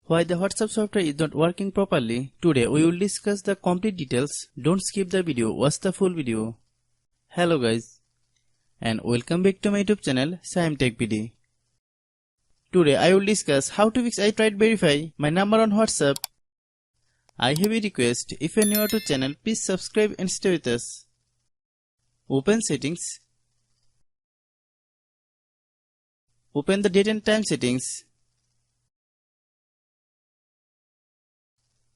Why the WhatsApp software is not working properly. Today we will discuss the complete details. Don't skip the video, watch the full video. Hello guys and welcome back to my YouTube channel Shaem Tech PD. Today I will discuss how to fix I tried verify my number on WhatsApp. I have a request, if you are new to channel please subscribe and stay with us. Open settings. Open the date and time settings.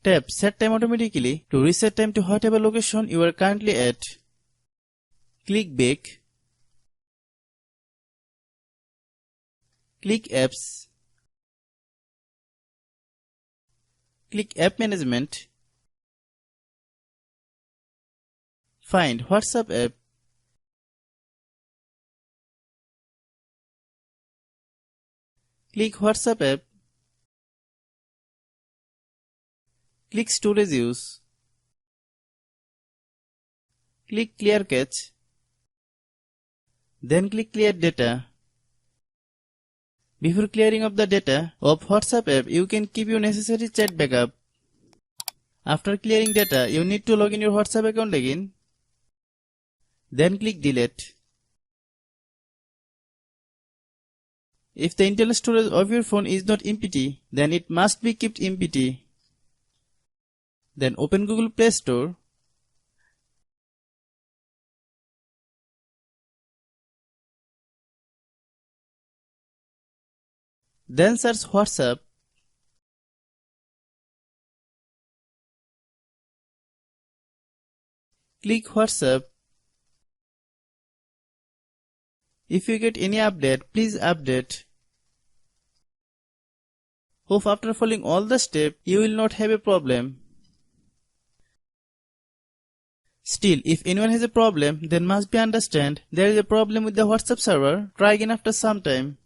Tap Set Time automatically to reset time to whatever location you are currently at. Click Back. Click Apps. Click App Management. Find WhatsApp app. Click WhatsApp app. Click Storage Use. Click Clear Cache. Then click Clear Data. Before clearing of the data of WhatsApp app, you can keep your necessary chat backup. After clearing data, you need to log in your WhatsApp account again. Then click Delete. If the internal storage of your phone is not empty, then it must be kept empty. Then open Google Play Store. Then search WhatsApp. Click WhatsApp. If you get any update, please update. Hope after following all the steps, you will not have a problem. Still, if anyone has a problem, then must be understand there is a problem with the WhatsApp server. Try again after some time.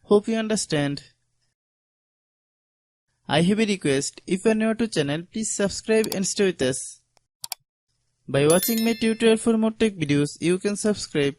Hope you understand. I have a request, if you are new to channel, please subscribe and stay with us. By watching my tutorial for more tech videos, you can subscribe.